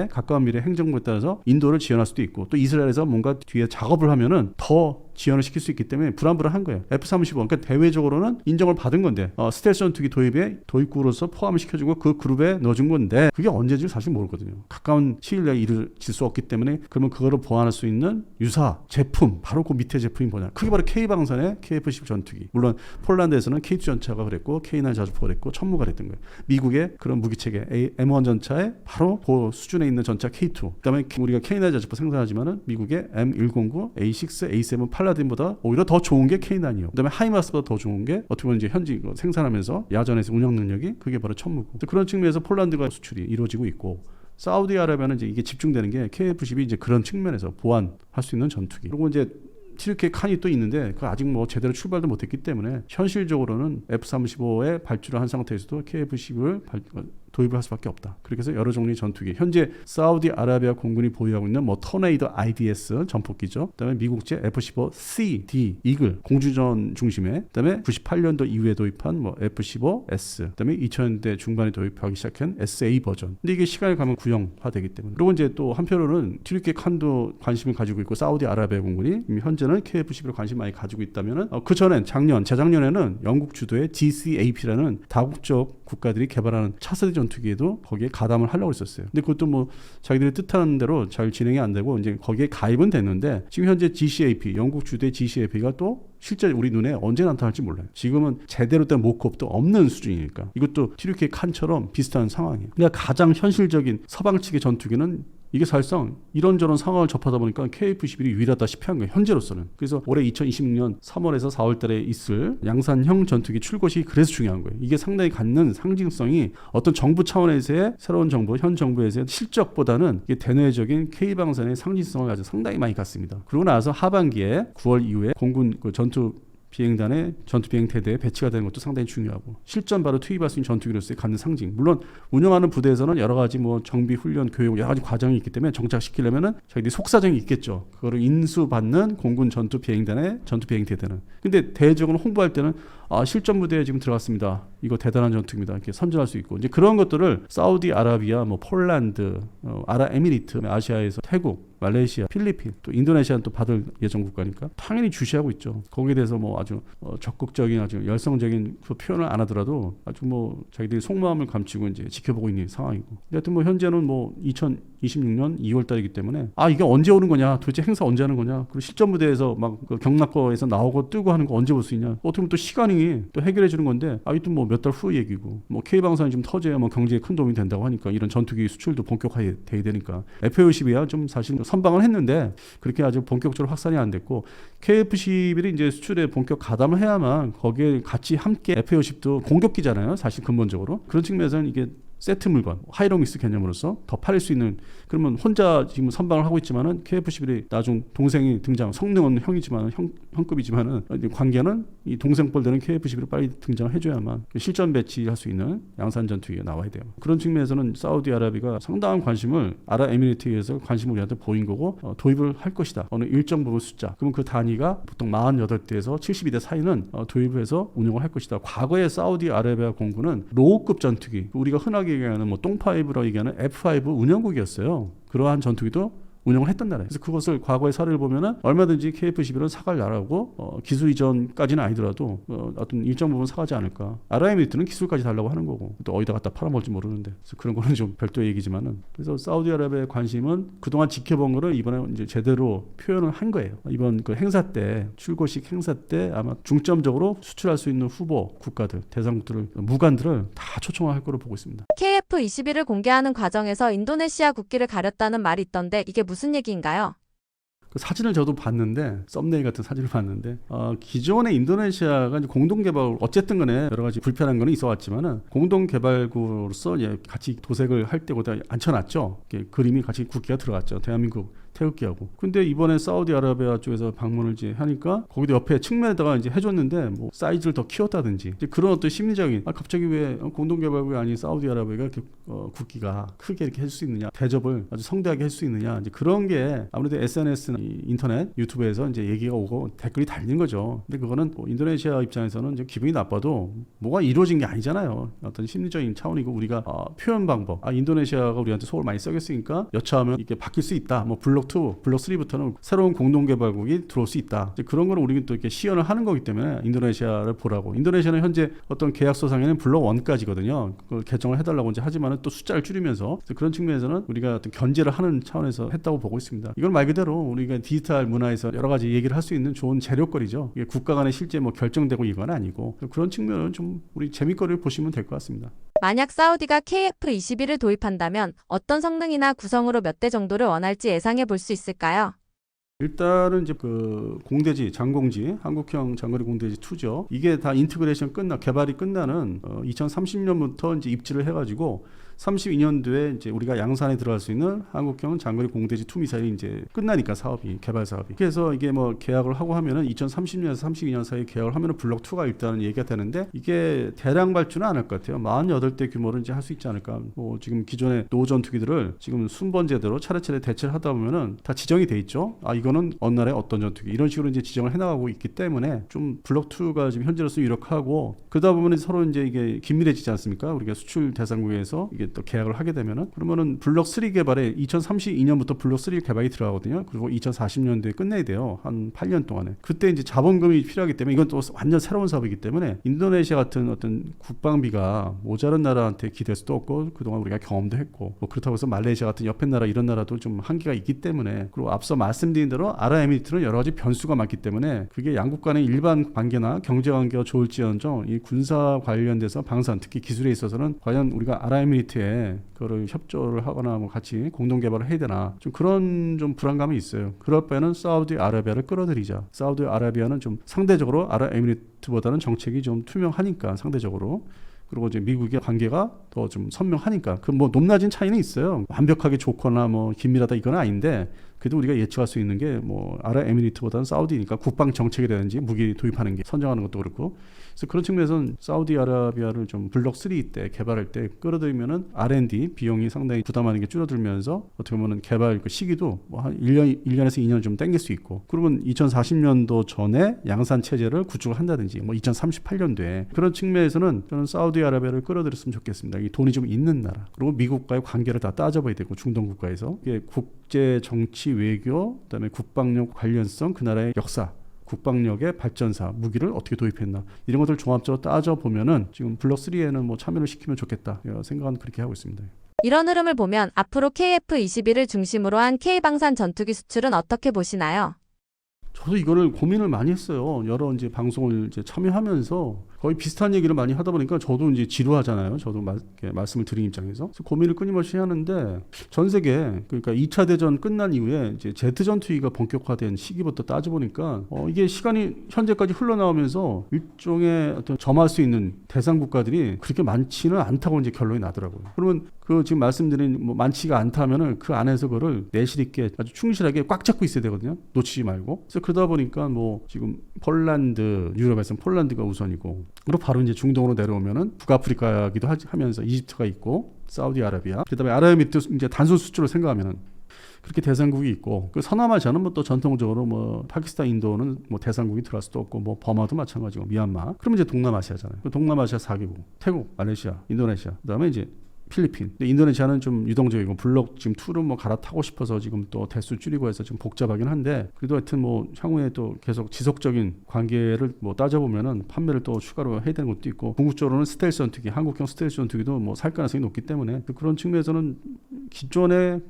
가까운 미래 행정부에 따라서 인도를 지원할 수도 있고 또 이스라엘에서 뭔가 뒤에 작업을 하면은 더 지원을 시킬 수 있기 때문에 불안불안한 거예요. F-35 그러니까 대외적으로는 인정을 받은 건데 스텔스 전투기 도입에 도입국으로서 포함을 시켜주고 그 그룹에 넣어준 건데 그게 언제인지 사실 모르거든요. 가까운 시일 내에 이루어질 수 없기 때문에 그러면 그거를 보완할 수 있는 유사 제품 바로 그 밑에 제품이 뭐냐. 그게 바로 K방산의 KF-10 전투기. 물론 폴란드에서는 K2 전차가 그랬고 K9 자주포가 그랬고 천무가 그랬던 거예요. 미국의 그런 무기체계 M1 전차에 바로 그 수준에 있는 전차 K2 그다음에 우리가 K9 자주포 생산하지만은 미국의 M109, A6, A7 팔라딘보다 오히려 더 좋은 게 K9이요. 그다음에 하이마스보다 더 좋은 게 어떻게 보면 이제 현지 생산하면서 야전에서 운영 능력이 그게 바로 천무고. 그런 측면에서 폴란드가 수출이 이루어지고 있고 사우디아라비아는 이제 이게 집중되는 게 KF-10이 이제 그런 측면에서 보완할 수 있는 전투기. 그리고 이제 티르키예 칸이 또 있는데 그 아직 뭐 제대로 출발도 못했기 때문에 현실적으로는 F-35에 발주를 한 상태에서도 KF-10을 도입을 할 수밖에 없다. 그렇게 해서 여러 종류의 전투기. 현재 사우디아라비아 공군이 보유하고 있는 뭐 터네이도 IDS 전폭기죠. 그다음에 미국제 F-15C, D, 이글 공주전 중심에 그다음에 98년도 이후에 도입한 뭐 F-15S 그다음에 2000년대 중반에 도입하기 시작한 SA 버전. 근데 이게 시간이 가면 구형화되기 때문에. 그리고 이제 또 한편으로는 티르키예 칸도 관심을 가지고 있고 사우디아라비아 공군이 현재는 KF-11을 관심 많이 가지고 있다면은 그 전엔 재작년에는 영국 주도의 GCAP라는 다국적 국가들이 개발하는 차세대 전투기에도 거기에 가담을 하려고 했었어요. 근데 그것도 뭐 자기들이 뜻하는 대로 잘 진행이 안 되고 이제 거기에 가입은 됐는데 지금 현재 GCAP, 영국 주도의 GCAP가 또 실제 우리 눈에 언제 나타날지 몰라요. 지금은 제대로 된 모컵도 없는 수준이니까. 이것도 티르키예 칸처럼 비슷한 상황이에요. 그러니까 가장 현실적인 서방 측의 전투기는 이게 사실상 이런저런 상황을 접하다 보니까 KF-11이 유일하다시피 한 거예요. 현재로서는. 그래서 올해 2026년 3월에서 4월 달에 있을 양산형 전투기 출고식이 그래서 중요한 거예요. 이게 상당히 갖는 상징성이 어떤 정부 차원에서의 새로운 정부, 현 정부에서의 실적보다는 이게 대내적인 K방산의 상징성을 가지고 상당히 많이 갖습니다. 그러고 나서 하반기에 9월 이후에 공군 그 전투 비행단의 전투 비행 태대에 배치가 되는 것도 상당히 중요하고 실전 바로 투입할 수 있는 전투기로서의 갖는 상징. 물론 운영하는 부대에서는 여러 가지 뭐 정비, 훈련, 교육 여러 가지 과정이 있기 때문에 정착시키려면은 자기들이 속사정이 있겠죠. 그거를 인수받는 공군 전투 비행단의 전투 비행 태대는. 근데 대외적으로 홍보할 때는 실전 부대에 지금 들어갔습니다. 이거 대단한 전투입니다. 이렇게 선전할 수 있고 이제 그런 것들을 사우디아라비아, 뭐 폴란드, 아랍에미리트, 아시아에서 태국, 말레이시아, 필리핀, 또 인도네시아는 또 받을 예정 국가니까 당연히 주시하고 있죠. 거기에 대해서 뭐 아주 적극적인 아주 열성적인 그 표현을 안 하더라도 아주 뭐 자기들이 속마음을 감추고 이제 지켜보고 있는 상황이고. 하여튼 뭐 현재는 뭐 2026년 2월 달이기 때문에 이게 언제 오는 거냐, 도대체 행사 언제 하는 거냐, 그리고 실전 부대에서 막 그 경락거에서 나오고 뜨고 하는 거 언제 볼 수 있냐. 어떻게 보면 또 시간이 또 해결해 주는 건데 이것도 뭐 몇 달 후 얘기고, 뭐 K방산이 좀 터져야 뭐 경제에 큰 도움이 된다고 하니까 이런 전투기 수출도 본격화돼야 되니까 FA50이야 좀 사실 선방을 했는데 그렇게 아주 본격적으로 확산이 안 됐고, KF-11이 이제 수출에 본격 가담을 해야만 거기에 같이 함께 FA50도 공격기잖아요. 사실 근본적으로 그런 측면에서는 이게 세트 물건, 하이로믹스 개념으로서 더 팔릴 수 있는. 그러면 혼자 지금 선방을 하고 있지만은 KF-11이 나중 동생이 등장, 성능은 형이지만 형급이지만은 관계는 이 동생뻘 되는 KF-11을 빨리 등장을 해줘야만 실전 배치할 수 있는 양산 전투기가 나와야 돼요. 그런 측면에서는 사우디아라비아가 상당한 관심을 아랍에미리트에서 관심을 우리한테 보인 거고 도입을 할 것이다. 어느 일정 부분 숫자. 그러면 그 단위가 보통 48대에서 72대 사이는 도입해서 운영을 할 것이다. 과거에 사우디아라비아 공군은 로우급 전투기, 우리가 흔하게 얘기하는 뭐 똥5라고 얘기하는 F5 운영국이었어요. 그러한 전투기도 운영을 했던 나라예요. 그래서 그것을 과거의 사례를 보면은 얼마든지 KF-11은 사갈 나라고 기술 이전까지는 아니더라도 어떤 일정 부분 사가지 않을까. 아랍에미리트는 기술까지 달라고 하는 거고 또 어디다 갖다 팔아먹을지 모르는데, 그래서 그런 거는 좀 별도의 얘기지만은. 그래서 사우디아라비아의 관심은 그동안 지켜본 거를 이번에 이제 제대로 표현을 한 거예요. 이번 그 행사 때, 출고식 행사 때 아마 중점적으로 수출할 수 있는 후보 국가들, 대상국들을, 무관들을 다 초청할 거로 보고 있습니다. KF-21을 공개하는 과정에서 인도네시아 국기를 가렸다는 말이 있던데 이게 무슨 얘기인가요? 그 사진을 저도 봤는데, 썸네일 같은 사진을 봤는데 기존의 인도네시아가 이제 공동개발, 어쨌든 간에 여러 가지 불편한 거는 있어 왔지만은 공동개발국으로서 같이 도색을 할 때보다 앉혀놨죠. 그림이 같이 국기가 들어갔죠. 대한민국 태극기하고. 근데 이번에 사우디아라비아 쪽에서 방문을 이제 하니까 거기도 옆에 측면에다가 이제 해줬는데 뭐 사이즈를 더 키웠다든지 이제 그런 어떤 심리적인, 갑자기 왜 공동개발국이 아닌 사우디아라비아가 이렇게 국기가 크게 이렇게 할 수 있느냐, 대접을 아주 성대하게 할 수 있느냐, 이제 그런 게 아무래도 SNS나 인터넷, 유튜브에서 이제 얘기가 오고 댓글이 달린 거죠. 근데 그거는 뭐 인도네시아 입장에서는 이제 기분이 나빠도 뭐가 이루어진 게 아니잖아요. 어떤 심리적인 차원이고, 우리가 표현 방법, 인도네시아가 우리한테 속을 많이 썩였으니까 여차하면 이게 바뀔 수 있다. 뭐 블록 2, 블록 3부터는 새로운 공동개발국이 들어올 수 있다. 이제 그런 거를 우리는 또 이렇게 시연을 하는 거기 때문에 인도네시아를 보라고. 인도네시아는 현재 어떤 계약서상에는 블록 1까지거든요. 그걸 개정을 해달라고 이제 하지만은 또 숫자를 줄이면서, 그런 측면에서는 우리가 어떤 견제를 하는 차원에서 했다고 보고 있습니다. 이걸 말 그대로 우리가 디지털 문화에서 여러 가지 얘기를 할 수 있는 좋은 재료거리죠. 이게 국가 간에 실제 뭐 결정되고 이건 아니고, 그런 측면은 좀 우리 재미거리를 보시면 될 것 같습니다. 만약 사우디가 KF-21을 도입한다면 어떤 성능이나 구성으로 몇 대 정도를 원할지 예상해 볼 수 있을까요? 일단은 이제 그 공대지, 장공지, 한국형 장거리 공대지 2죠. 이게 다 인티그레이션 개발이 끝나는 2030년부터 이제 입지를 해가지고 32년도에 이제 우리가 양산에 들어갈 수 있는 한국형 장거리 공대지 2 미사일이 이제 끝나니까 개발 사업이. 그래서 이게 뭐 계약을 하고 하면은 2030년에서 32년 사이에 계약을 하면은 블록 2가 일단은 얘기가 되는데, 이게 대량 발주는 안 할 것 같아요. 48대 규모를 이제 할 수 있지 않을까. 뭐 지금 기존의 노 전투기들을 지금 순번제대로 차례차례 대체를 하다 보면은 다 지정이 돼 있죠. 이거는 어느 날에 어떤 전투기, 이런 식으로 이제 지정을 해나가고 있기 때문에 좀 블록 2가 지금 현재로서 유력하고, 그러다 보면 서로 이제 이게 긴밀해지지 않습니까? 우리가 수출 대상국에서 이게 또 계약을 하게 되면은, 그러면은 블록 3 개발에 2032년부터 블록 3 개발이 들어가거든요. 그리고 2040년도에 끝내야 돼요. 한 8년 동안에. 그때 이제 자본금이 필요하기 때문에, 이건 또 완전 새로운 사업이기 때문에 인도네시아 같은 어떤 국방비가 모자란 나라한테 기댈 수도 없고, 그동안 우리가 경험도 했고, 뭐 그렇다고 해서 말레이시아 같은 옆에 나라, 이런 나라도 좀 한계가 있기 때문에, 그리고 앞서 말씀드린 대로 아랍에미리트는 여러 가지 변수가 많기 때문에 그게 양국 간의 일반 관계나 경제 관계가 좋을지언정 이 군사 관련돼서 방산, 특히 기술에 있어서는 과연 우리가 아랍에미리트에 그거를 협조를 하거나 뭐 같이 공동 개발을 해야 되나, 좀 그런 좀 불안감이 있어요. 그럴 바에는 사우디아라비아를 끌어들이자. 사우디아라비아는 좀 상대적으로 아랍에미리트보다는 정책이 좀 투명하니까, 상대적으로. 그리고 이제 미국의 관계가 더 좀 선명하니까. 그 뭐 높낮은 차이는 있어요. 완벽하게 좋거나 뭐 긴밀하다 이건 아닌데, 그래도 우리가 예측할 수 있는 게 뭐 아랍에미리트보다는 사우디니까 국방 정책이라든지 무기 도입하는 게 선정하는 것도 그렇고, 그래서 그런 측면에서는 사우디아라비아를 좀 블록 3 때 개발할 때 끌어들이면은 R&D 비용이 상당히 부담하는 게 줄어들면서 어떻게 보면 개발 그 시기도 뭐 한 1년에서 2년 좀 땡길 수 있고, 그러면 2040년도 전에 양산 체제를 구축을 한다든지 뭐 2038년도에 그런 측면에서는 저는 사우디아라비아를 끌어들였으면 좋겠습니다. 이 돈이 좀 있는 나라, 그리고 미국과의 관계를 다 따져봐야 되고, 중동 국가에서 이게 국제 정치 외교, 그다음에 국방력 관련성, 그 나라의 역사, 국방력의 발전사, 무기를 어떻게 도입했나, 이런 것들 종합적으로 따져보면은 지금 블록 3에는 뭐 참여를 시키면 좋겠다 생각은 그렇게 하고 있습니다. 이런 흐름을 보면 앞으로 KF-21을 중심으로 한 K방산 전투기 수출은 어떻게 보시나요? 저도 이거를 고민을 많이 했어요. 여러 이제 방송을 이제 참여하면서 거의 비슷한 얘기를 많이 하다 보니까 저도 이제 지루하잖아요. 저도 말씀을 드린 입장에서. 그래서 고민을 끊임없이 하는데, 전 세계, 그러니까 2차 대전 끝난 이후에 이제 제트 전투기가 본격화된 시기부터 따져보니까 이게 시간이 현재까지 흘러나오면서 일종의 어떤 점할 수 있는 대상 국가들이 그렇게 많지는 않다고 이제 결론이 나더라고요. 그러면 그 지금 말씀드린 뭐 많지가 않다면은 그 안에서 그거를 내실 있게 아주 충실하게 꽉 잡고 있어야 되거든요. 놓치지 말고. 그래서 그러다 보니까 뭐 지금 폴란드, 유럽에서는 폴란드가 우선이고, 그리고 바로 이제 중동으로 내려오면은 북아프리카기도 하면서 이집트가 있고, 사우디아라비아, 그다음에 아랍에미리트 이제 단순 수출을 생각하면은 그렇게 대상국이 있고, 그 서남아시아는 뭐 또 전통적으로 뭐 파키스탄, 인도는 뭐 대상국이 들어갈 수도 없고, 뭐 버마도 마찬가지고, 미얀마. 그러면 이제 동남아시아잖아요. 그 동남아시아 4개국, 태국, 말레이시아, 인도네시아, 그다음에 이제 필리핀. 근데 인도네시아는 좀 유동적이고 블록 지금 2로 뭐 갈아타고 싶어서 지금 또 대수 줄이고 해서 좀 복잡하긴 한데, 그래도 하여튼 뭐 향후에 또 계속 지속적인 관계를 뭐 따져보면은 판매를 또 추가로 해야 되는 것도 있고, 궁극적으로는 스텔스 전투기, 한국형 스텔스 전투기도 뭐 살 가능성이 높기 때문에 그런 측면에서는 기존의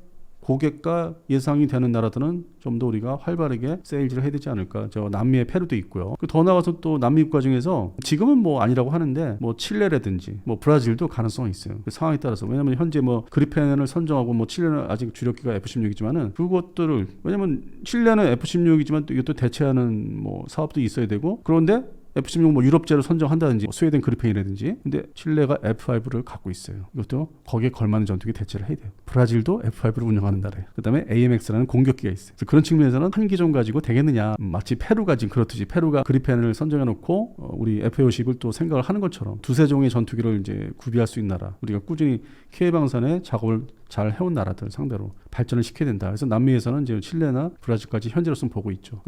고객과 예상이 되는 나라들은 좀 더 우리가 활발하게 세일즈를 해야 되지 않을까. 저 남미의 페루도 있고요. 더 나가서 또 남미 국가 중에서 지금은 뭐 아니라고 하는데 뭐 칠레라든지 뭐 브라질도 가능성이 있어요. 그 상황에 따라서. 왜냐면 현재 뭐 그리펜을 선정하고, 뭐 칠레는 아직 주력기가 F-16이지만은 그것들을, 왜냐면 칠레는 F-16이지만 또 이것도 대체하는 뭐 사업도 있어야 되고, 그런데 F-16 뭐 유럽제로 선정한다든지, 스웨덴 그리펜이라든지, 근데 칠레가 F-5를 갖고 있어요. 이것도 거기에 걸맞는 전투기 대체를 해야 돼요. 브라질도 F-5를 운영하는 나라예요. 그다음에 AMX라는 공격기가 있어요. 그래서 그런 측면에서는 한 기종 가지고 되겠느냐, 마치 페루가 지금 그렇듯이 페루가 그리펜을 선정해놓고 우리 F-50을 또 생각을 하는 것처럼 두세 종의 전투기를 이제 구비할 수 있는 나라, 우리가 꾸준히 K방산의 작업을 잘 해온 나라들 상대로 발전을 시켜야 된다. 그래서 남미에서는 이제 칠레나 브라질까지 현재로서는 보고 있죠.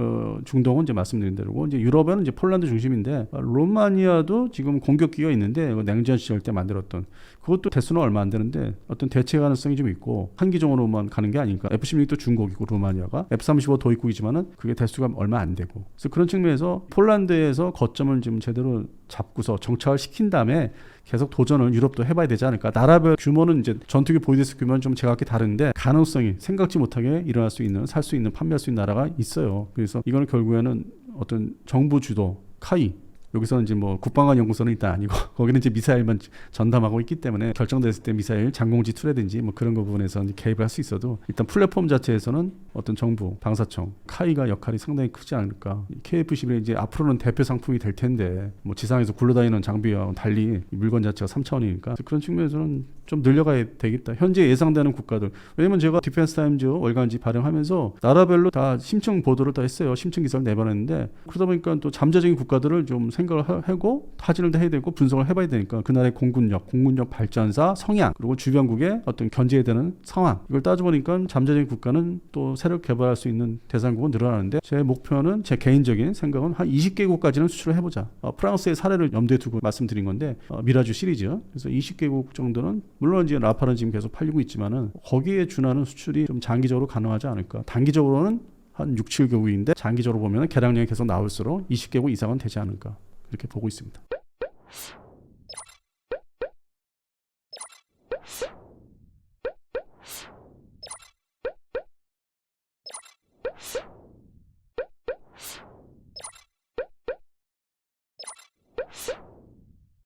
중동은 이제 말씀드린 대로고, 이제 유럽에는 이제 폴란드 중심인데, 로마니아도 지금 공격기가 있는데 냉전 시절 때 만들었던, 그것도 대수는 얼마 안 되는데 어떤 대체 가능성이 좀 있고, 한 기종으로만 가는 게 아니니까. F-16도 중국이고 로마니아가 F-35 도입국이지만은 그게 대수가 얼마 안 되고, 그래서 그런 측면에서 폴란드에서 거점을 좀 제대로 잡고서 정착을 시킨 다음에 계속 도전을 유럽도 해봐야 되지 않을까. 나라별 규모는 이제 전투기 보이드스 규모는 좀 제각기 다른데, 가능성이 생각지 못하게 일어날 수 있는, 살 수 있는, 판매할 수 있는 나라가 있어요. 그래서 이거는 결국에는 어떤 정부 주도 카이, 여기서는 이제 뭐 국방관 연구소는 일단 아니고 거기는 이제 미사일만 전담하고 있기 때문에 결정됐을 때 미사일 장공지 2라든지 뭐 그런 거 부분에서 이제 개입을 할 수 있어도, 일단 플랫폼 자체에서는 어떤 정부, 방사청, 카이가 역할이 상당히 크지 않을까. KF-21이 이제 앞으로는 대표 상품이 될 텐데, 뭐 지상에서 굴러다니는 장비와 달리 물건 자체가 3차원이니까 그런 측면에서는 좀 늘려가야 되겠다. 현재 예상되는 국가들, 왜냐면 제가 디펜스 타임즈 월간지 발행하면서 나라별로 다 심층 보도를 다 했어요. 심층 기사를 내보냈는데, 그러다 보니까 또 잠재적인 국가들을 좀 생각을 하고 타진을 해야 되고 분석을 해봐야 되니까, 그 나라의 공군력 발전사 성향, 그리고 주변국의 어떤 견제해야 되는 상황, 이걸 따져보니까 잠재적인 국가는 또 새로 개발할 수 있는 대상국은 늘어나는데, 제 목표는, 제 개인적인 생각은 한 20개국까지는 수출을 해보자. 프랑스의 사례를 염두에 두고 말씀드린 건데, 미라주 시리즈. 그래서 20개국 정도는, 물론 이제 라파는 지금 계속 팔리고 있지만은 거기에 준하는 수출이 좀 장기적으로 가능하지 않을까. 단기적으로는 한 6, 7개국인데 장기적으로 보면 개량량이 계속 나올수록 20개국 이상은 되지 않을까, 이렇게 보고 있습니다. you